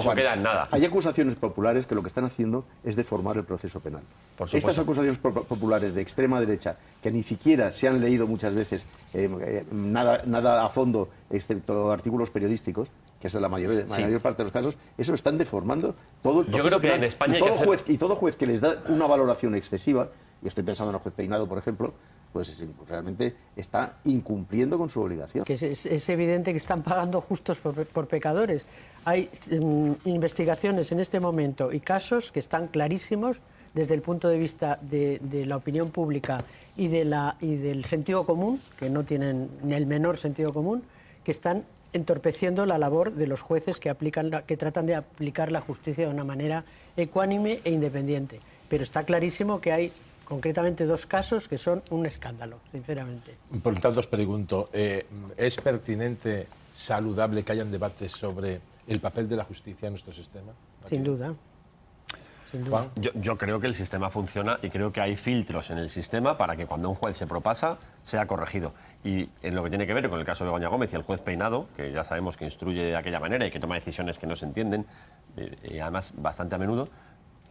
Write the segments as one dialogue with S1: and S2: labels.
S1: Eso queda en nada.
S2: Hay acusaciones populares que lo que están haciendo es deformar el proceso penal. Estas acusaciones populares de extrema derecha, que ni siquiera se han leído muchas veces nada a fondo, excepto artículos periodísticos, que es la mayor parte de los casos, eso están deformando todo el proceso.
S1: Yo creo que
S2: penal.
S1: en España
S2: Y todo juez que les da una valoración excesiva, y estoy pensando en el juez Peinado, por ejemplo, pues realmente está incumpliendo con su obligación.
S3: Que es evidente que están pagando justos por pecadores. Hay investigaciones en este momento y casos que están clarísimos desde el punto de vista de la opinión pública y del sentido común, que no tienen ni el menor sentido común, que están entorpeciendo la labor de los jueces que tratan de aplicar la justicia de una manera ecuánime e independiente. Pero está clarísimo que hay concretamente 2 casos que son un escándalo, sinceramente.
S4: Por lo tanto, os pregunto, ¿es pertinente, saludable que hayan debates sobre el papel de la justicia en nuestro sistema?
S3: Sin duda. Sin duda.
S1: Yo creo que el sistema funciona y creo que hay filtros en el sistema para que cuando un juez se propasa sea corregido. Y en lo que tiene que ver con el caso de Begoña Gómez y el juez Peinado, que ya sabemos que instruye de aquella manera y que toma decisiones que no se entienden, y además bastante a menudo,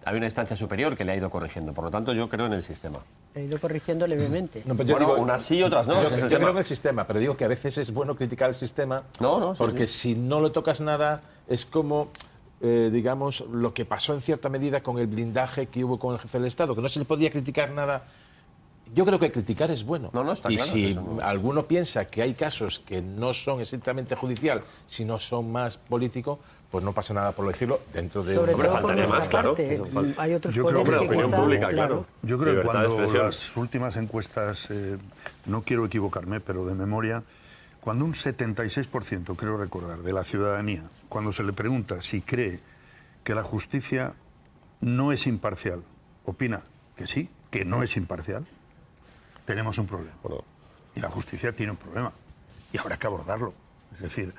S1: hay una instancia superior que le ha ido corrigiendo. Por lo tanto, yo creo en el sistema.
S3: Ha ido corrigiendo levemente.
S4: No, pero yo
S1: bueno,
S4: digo,
S1: unas sí, otras no.
S4: Yo creo en el sistema, pero digo que a veces es bueno criticar el sistema porque si no le tocas nada es como, digamos, lo que pasó en cierta medida con el blindaje que hubo con el jefe del Estado, que no se le podía criticar nada. Yo creo que criticar es bueno.
S1: Está
S4: y
S1: claro,
S4: si alguno piensa que hay casos que no son estrictamente judicial, sino son más políticos, pues no pasa nada por decirlo dentro de...
S3: Sobre todo por nuestra
S1: más, claro.
S3: parte. Hay otros
S5: Yo creo
S3: poderes
S5: que
S3: que
S5: opinión
S3: quizá,
S1: pública, claro.
S5: Yo creo que
S1: Libertad de
S5: cuando
S1: expresión.
S5: las últimas encuestas, no quiero equivocarme, pero de memoria, cuando un 76%, creo recordar, de la ciudadanía, cuando se le pregunta si cree que la justicia no es imparcial, opina que sí, que no es imparcial, tenemos un problema. Y la justicia tiene un problema. Y habrá que abordarlo. Es decir,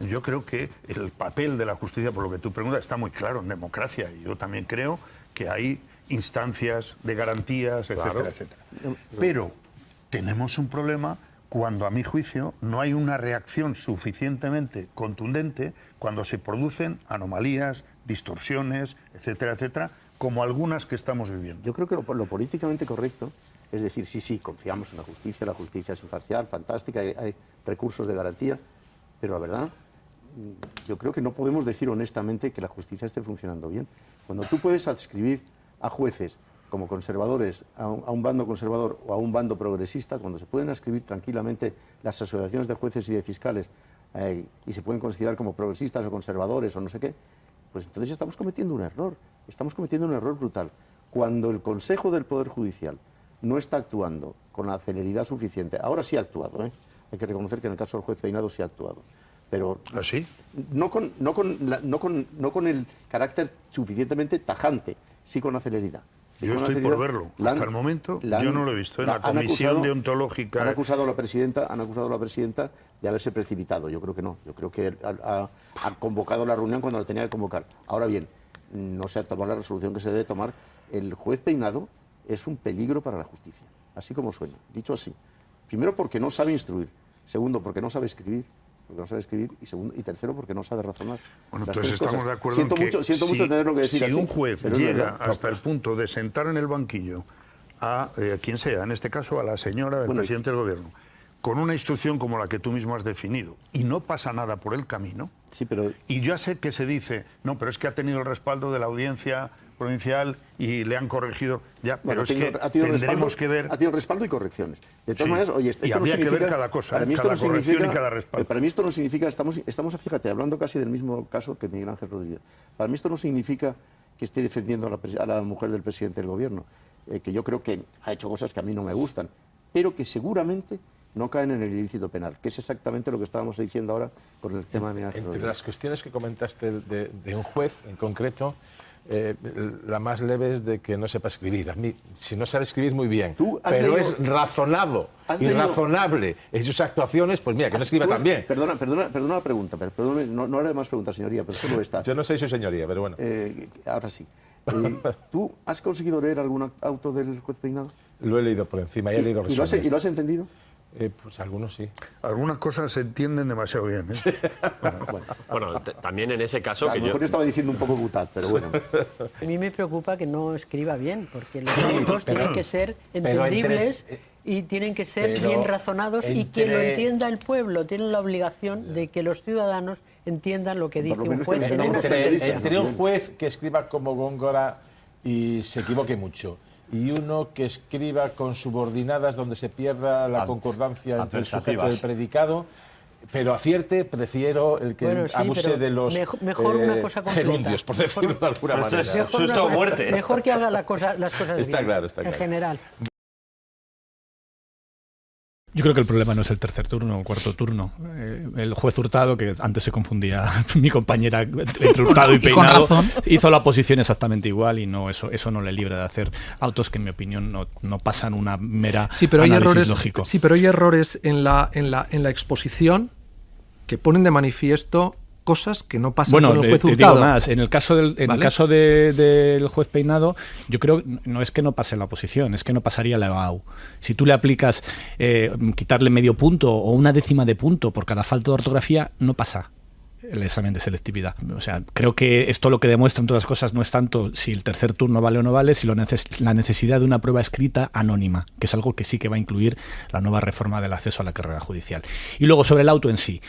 S5: yo creo que el papel de la justicia, por lo que tú preguntas, está muy claro en democracia. Y yo también creo que hay instancias de garantías, etcétera, etcétera. Pero tenemos un problema cuando, a mi juicio, no hay una reacción suficientemente contundente cuando se producen anomalías, distorsiones, etcétera, etcétera, como algunas que estamos viviendo.
S2: Yo creo que lo políticamente correcto es decir, sí, confiamos en la justicia es imparcial, fantástica, hay recursos de garantía, pero la verdad, yo creo que no podemos decir honestamente que la justicia esté funcionando bien. Cuando tú puedes adscribir a jueces como conservadores a un bando conservador o a un bando progresista, cuando se pueden adscribir tranquilamente las asociaciones de jueces y de fiscales y se pueden considerar como progresistas o conservadores o no sé qué, pues entonces estamos cometiendo un error brutal. Cuando el Consejo del Poder Judicial no está actuando con la celeridad suficiente, ahora sí ha actuado, hay que reconocer que en el caso del juez Peinado sí ha actuado, pero
S5: ¿así?
S2: No con el carácter suficientemente tajante, sí con la celeridad.
S5: Yo estoy por verlo. Hasta el momento yo no lo he visto. En la comisión deontológica...
S2: Han acusado a la presidenta de haberse precipitado. Yo creo que no. Yo creo que ha convocado la reunión cuando la tenía que convocar. Ahora bien, no se ha tomado la resolución que se debe tomar. El juez Peinado es un peligro para la justicia, así como suena. Dicho así, primero porque no sabe instruir, segundo porque no sabe escribir, y tercero porque no sabe razonar.
S5: Bueno, entonces estamos de acuerdo
S2: siento mucho tener lo que decir
S5: si
S2: así,
S5: un juez llega hasta el punto de sentar en el banquillo a quien sea, en este caso a la señora del presidente del gobierno, con una instrucción como la que tú mismo has definido, y no pasa nada por el camino, y ya sé que se dice, no, pero es que ha tenido el respaldo de la audiencia provincial y le han corregido, ya, pero es que tendremos que ver...
S2: Ha tenido respaldo y correcciones. De todas maneras, oye, esto
S5: y
S2: no
S5: habría
S2: significa...
S5: que ver cada cosa,
S2: para mí
S5: cada
S2: esto no
S5: corrección
S2: significa,
S5: y cada respaldo.
S2: Para mí esto no significa, estamos, fíjate, hablando casi del mismo caso que Miguel Ángel Rodríguez. Para mí esto no significa que esté defendiendo a la mujer del presidente del gobierno, que yo creo que ha hecho cosas que a mí no me gustan, pero que seguramente no caen en el ilícito penal, que es exactamente lo que estábamos diciendo ahora con el tema de Miguel Ángel Rodríguez.
S4: Entre las cuestiones que comentaste de un juez en concreto, la más leve es de que no sepa escribir. A mí, si no sabe escribir, muy bien. Pero es razonado y razonable en sus actuaciones, pues mira, que no escriba tan bien.
S2: Perdona la pregunta, no haré más preguntas, señoría, pero solo esta.
S4: Yo no soy su señoría, pero bueno.
S2: Ahora sí. ¿Tú has conseguido leer algún auto del juez Peinado?
S4: Lo he leído por encima y he leído resúmenes.
S2: ¿Y lo has entendido?
S4: Pues algunos sí.
S5: Algunas cosas se entienden demasiado bien.
S1: Bueno, también en ese caso...
S2: A
S1: que
S2: lo mejor
S1: yo
S2: estaba diciendo un poco butat, pero bueno.
S3: A mí me preocupa que no escriba bien, porque los libros tienen que ser
S4: pero
S3: entendibles y tienen que ser bien razonados y que lo entienda el pueblo. Tienen la obligación de que los ciudadanos entiendan lo que dice un juez en una sentencia.
S4: Entre un juez que escriba como Góngora y se equivoque mucho, y uno que escriba con subordinadas donde se pierda la concordancia entre el sujeto y el predicado, pero acierte, prefiero el que abuse de los
S3: mejor una cosa completa.
S4: gerundios, por decirlo de alguna manera.
S1: susto o muerte.
S3: Mejor que haga las cosas
S4: Está
S3: bien,
S4: claro.
S3: en general.
S6: Yo creo que el problema no es el tercer turno o cuarto turno. El juez Hurtado, que antes se confundía mi compañera entre Hurtado y Peinado, hizo la oposición exactamente igual y no eso no le libra de hacer autos que en mi opinión no pasan una mera análisis lógico.
S7: Sí, pero hay errores en la exposición que ponen de manifiesto cosas que no pasan con el juez Hurtado.
S6: Te digo más, en el caso del juez Peinado, yo creo no es que no pase la oposición, es que no pasaría la EBAU. Si tú le aplicas quitarle medio punto o una décima de punto por cada falta de ortografía, no pasa el examen de selectividad. O sea, creo que esto lo que demuestra en todas las cosas no es tanto si el tercer turno vale o no vale, sino la necesidad de una prueba escrita anónima, que es algo que sí que va a incluir la nueva reforma del acceso a la carrera judicial. Y luego sobre el auto en sí.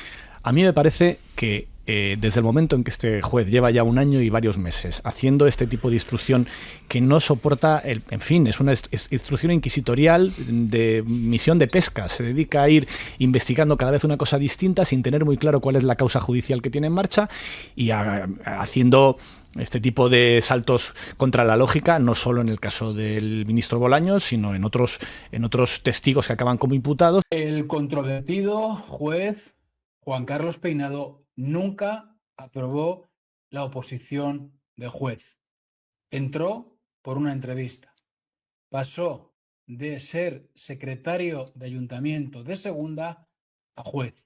S6: A mí me parece que desde el momento en que este juez lleva ya 1 año y varios meses haciendo este tipo de instrucción que no soporta, en fin, es una instrucción inquisitorial de misión de pesca, se dedica a ir investigando cada vez una cosa distinta sin tener muy claro cuál es la causa judicial que tiene en marcha y haciendo este tipo de saltos contra la lógica, no solo en el caso del ministro Bolaños, sino en otros testigos que acaban como imputados.
S8: El controvertido juez Juan Carlos Peinado nunca aprobó la oposición de juez. Entró por una entrevista. Pasó de ser secretario de ayuntamiento de segunda a juez.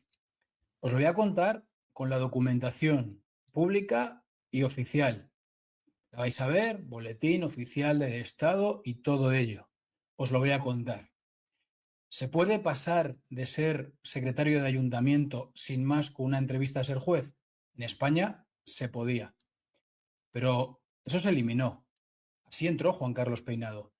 S8: Os lo voy a contar con la documentación pública y oficial. La vais a ver, boletín oficial del Estado y todo ello. Os lo voy a contar. ¿Se puede pasar de ser secretario de ayuntamiento sin más con una entrevista a ser juez? En España se podía, pero eso se eliminó. Así entró Juan Carlos Peinado.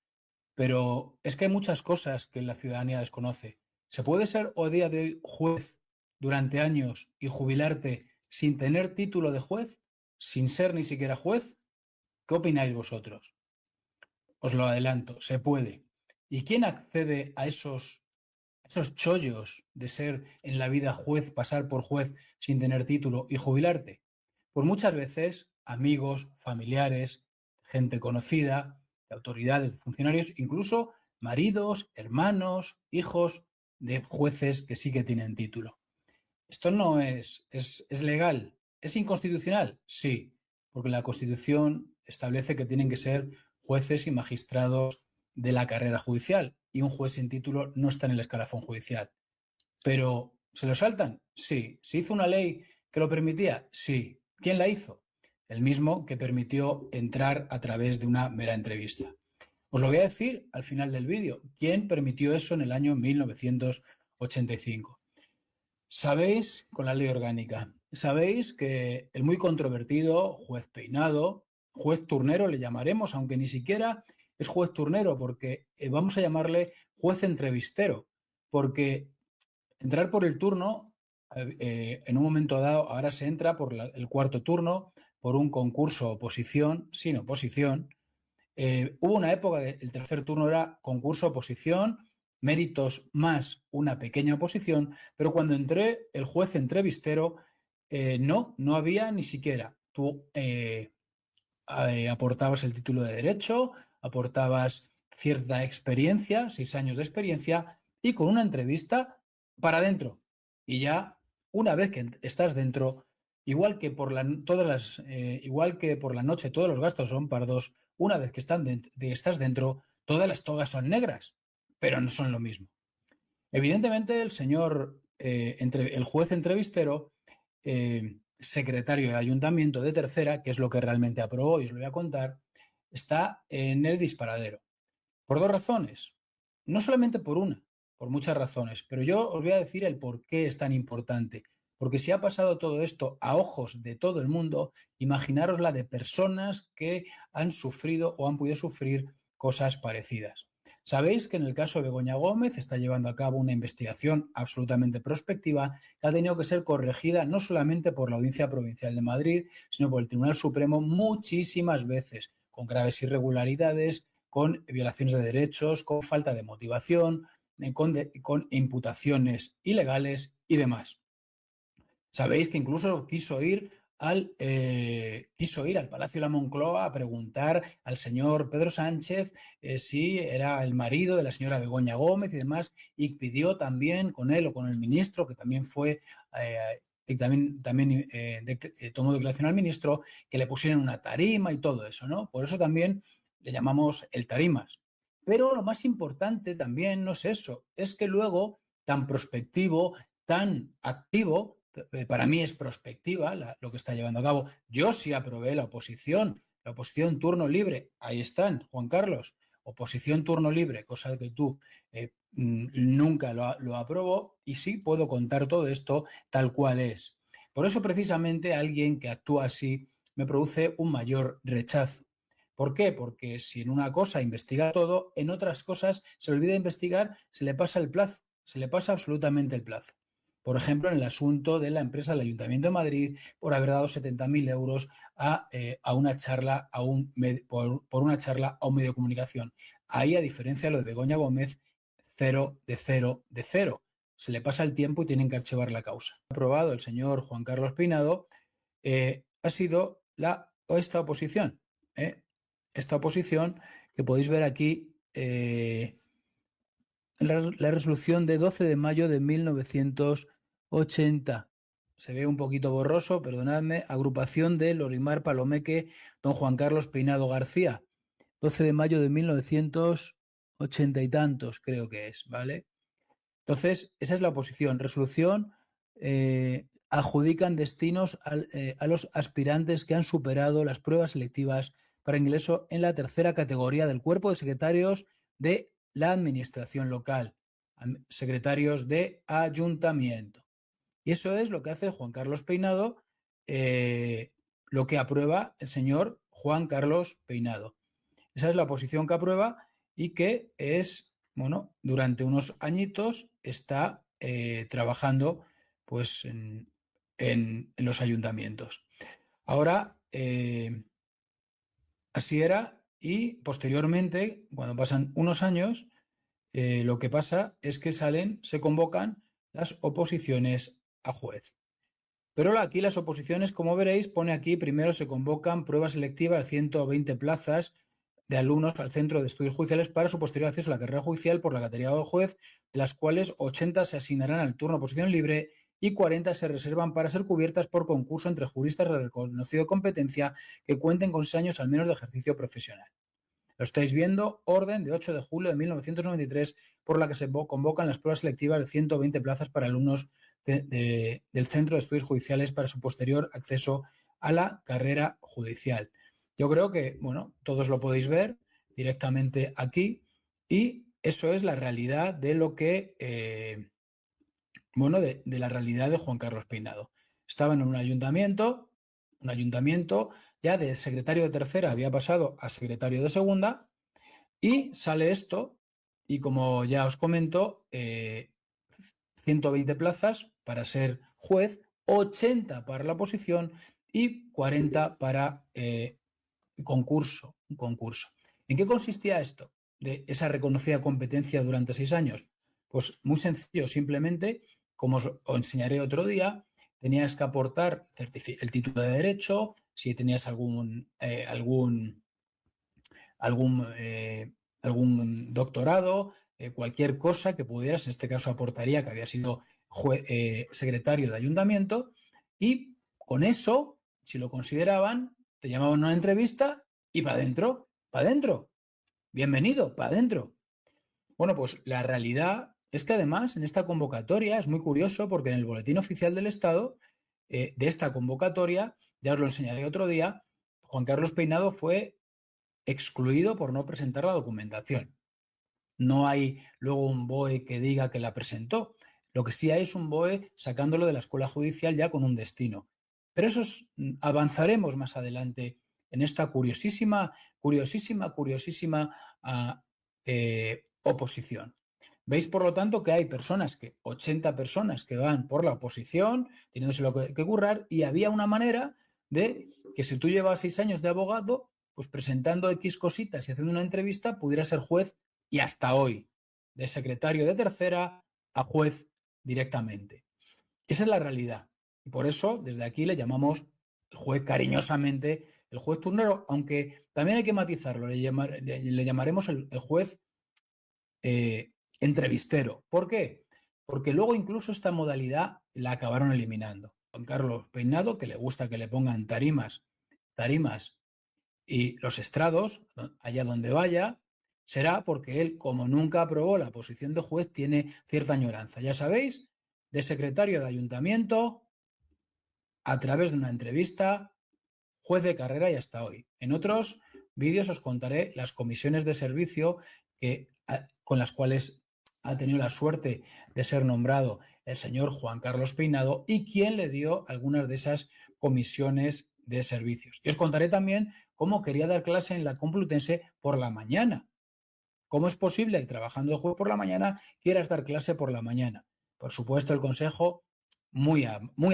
S8: Pero es que hay muchas cosas que la ciudadanía desconoce. ¿Se puede ser a día de hoy juez durante años y jubilarte sin tener título de juez? ¿Sin ser ni siquiera juez? ¿Qué opináis vosotros? Os lo adelanto, se puede. ¿Y quién accede a esos chollos de ser en la vida juez, pasar por juez sin tener título y jubilarte? Pues muchas veces amigos, familiares, gente conocida, de autoridades, de funcionarios, incluso maridos, hermanos, hijos de jueces que sí que tienen título. Esto no es legal. ¿Es inconstitucional? Sí, porque la Constitución establece que tienen que ser jueces y magistrados de la carrera judicial y un juez sin título no está en el escalafón judicial. ¿Pero se lo saltan? Sí. ¿Se hizo una ley que lo permitía? Sí. ¿Quién la hizo? El mismo que permitió entrar a través de una mera entrevista. Os lo voy a decir al final del vídeo. ¿Quién permitió eso en el año 1985? Sabéis, con la ley orgánica, sabéis que el muy controvertido juez Peinado, juez turnero le llamaremos, aunque ni siquiera es juez turnero, porque vamos a llamarle juez entrevistero, porque entrar por el turno, en un momento dado, ahora se entra por el cuarto turno, por un concurso oposición, sin oposición. Hubo una época que el tercer turno era concurso oposición, méritos más una pequeña oposición, pero cuando entré el juez entrevistero, no había ni siquiera. Tú aportabas el título de Derecho, aportabas cierta experiencia, 6 años de experiencia, y con una entrevista para adentro. Y ya, una vez que estás dentro, igual que por la noche todos los gastos son pardos, una vez que estás dentro, todas las togas son negras, pero no son lo mismo. Evidentemente, el señor, el juez entrevistero, secretario de ayuntamiento de tercera, que es lo que realmente aprobó, y os lo voy a contar, está en el disparadero. Por 2 razones. No solamente por una, por muchas razones, pero yo os voy a decir el por qué es tan importante. Porque si ha pasado todo esto a ojos de todo el mundo, imaginaros la de personas que han sufrido o han podido sufrir cosas parecidas. Sabéis que en el caso de Begoña Gómez está llevando a cabo una investigación absolutamente prospectiva que ha tenido que ser corregida no solamente por la Audiencia Provincial de Madrid, sino por el Tribunal Supremo muchísimas veces, con graves irregularidades, con violaciones de derechos, con falta de motivación, con imputaciones ilegales y demás. Sabéis que incluso quiso ir al Palacio de la Moncloa a preguntar al señor Pedro Sánchez si era el marido de la señora Begoña Gómez y demás, y pidió también con él o con el ministro, que también fue y también tomó declaración al ministro, que le pusieran una tarima y todo eso, ¿no? Por eso también le llamamos el tarimas. Pero lo más importante también no es eso, es que luego, tan prospectivo, tan activo, para mí es prospectiva lo que está llevando a cabo. Yo sí aprobé la oposición turno libre, ahí están, Juan Carlos, oposición turno libre, cosa que tú nunca lo aprobó, y sí puedo contar todo esto tal cual es. Por eso precisamente alguien que actúa así me produce un mayor rechazo. ¿Por qué? Porque si en una cosa investiga todo, en otras cosas se le olvida investigar, se le pasa el plazo, se le pasa absolutamente el plazo. Por ejemplo, en el asunto de la empresa del Ayuntamiento de Madrid por haber dado 70.000 euros a una charla por una charla a un medio de comunicación. Ahí, a diferencia de lo de Begoña Gómez, 0 de 0 de 0. Se le pasa el tiempo y tienen que archivar la causa. Aprobado el señor Juan Carlos Peinado, ha sido esta oposición. Esta oposición que podéis ver aquí, la resolución de 12 de mayo de 1980. Se ve un poquito borroso, perdonadme. Agrupación de Lorimar Palomeque, don Juan Carlos Peinado García. 12 de mayo de 1980 y tantos, creo que es, ¿vale? Entonces, esa es la oposición. Resolución, adjudican destinos a los aspirantes que han superado las pruebas selectivas para ingreso en la tercera categoría del cuerpo de secretarios de la administración local, secretarios de ayuntamiento. Y eso es lo que hace Juan Carlos Peinado, lo que aprueba el señor Juan Carlos Peinado. Esa es la oposición que aprueba y que es, bueno, durante unos añitos está trabajando pues en los ayuntamientos. Ahora, así era. Y posteriormente, cuando pasan unos años, lo que pasa es que se convocan las oposiciones a juez. Pero aquí las oposiciones, como veréis, pone aquí, primero se convocan pruebas selectivas a 120 plazas de alumnos al Centro de Estudios Judiciales para su posterior acceso a la carrera judicial por la categoría de juez, de las cuales 80 se asignarán al turno oposición libre y 40 se reservan para ser cubiertas por concurso entre juristas de reconocida competencia que cuenten con 6 años al menos de ejercicio profesional. Lo estáis viendo, orden de 8 de julio de 1993, por la que se convocan las pruebas selectivas de 120 plazas para alumnos del Centro de Estudios Judiciales para su posterior acceso a la carrera judicial. Yo creo que, bueno, todos lo podéis ver directamente aquí, y eso es la realidad de lo que... de la realidad de Juan Carlos Peinado. Estaba en un ayuntamiento ya de secretario de tercera había pasado a secretario de segunda, y sale esto, y como ya os comento, 120 plazas para ser juez, 80 para la oposición y 40 para un concurso. ¿En qué consistía esto de esa reconocida competencia durante 6 años? Pues muy sencillo, simplemente, como os enseñaré otro día, tenías que aportar el título de derecho, si tenías algún doctorado, cualquier cosa que pudieras, en este caso aportaría que había sido secretario de ayuntamiento, y con eso, si lo consideraban, te llamaban a una entrevista y para adentro, bienvenido, para adentro. Bueno, pues la realidad es que además en esta convocatoria es muy curioso, porque en el Boletín Oficial del Estado de esta convocatoria, ya os lo enseñaré otro día, Juan Carlos Peinado fue excluido por no presentar la documentación. No hay luego un BOE que diga que la presentó. Lo que sí hay es un BOE sacándolo de la escuela judicial ya con un destino. Pero avanzaremos más adelante en esta curiosísima oposición. Veis, por lo tanto, que hay 80 personas que van por la oposición, teniéndose lo que currar, y había una manera de que si tú llevas 6 años de abogado, pues presentando X cositas y haciendo una entrevista, pudiera ser juez, y hasta hoy, de secretario de tercera a juez directamente. Esa es la realidad. Y por eso, desde aquí le llamamos el juez cariñosamente el juez turnero, aunque también hay que matizarlo, le llamaremos el juez entrevistero. ¿Por qué? Porque luego incluso esta modalidad la acabaron eliminando. Juan Carlos Peinado, que le gusta que le pongan tarimas y los estrados, allá donde vaya, será porque él, como nunca aprobó la posición de juez, tiene cierta añoranza. Ya sabéis, de secretario de ayuntamiento, a través de una entrevista, juez de carrera y hasta hoy. En otros vídeos os contaré las comisiones de servicio con las cuales ha tenido la suerte de ser nombrado el señor Juan Carlos Peinado y quién le dio algunas de esas comisiones de servicios. Y os contaré también cómo quería dar clase en la Complutense por la mañana. ¿Cómo es posible que trabajando de juez por la mañana quieras dar clase por la mañana? Por supuesto, el consejo muy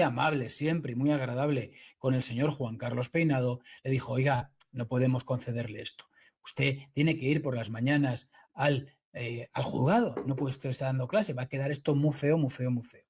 S8: amable siempre y muy agradable con el señor Juan Carlos Peinado le dijo: oiga, no podemos concederle esto. Usted tiene que ir por las mañanas al juzgado. No puede usted estar dando clase. Va a quedar esto muy feo, muy feo, muy feo.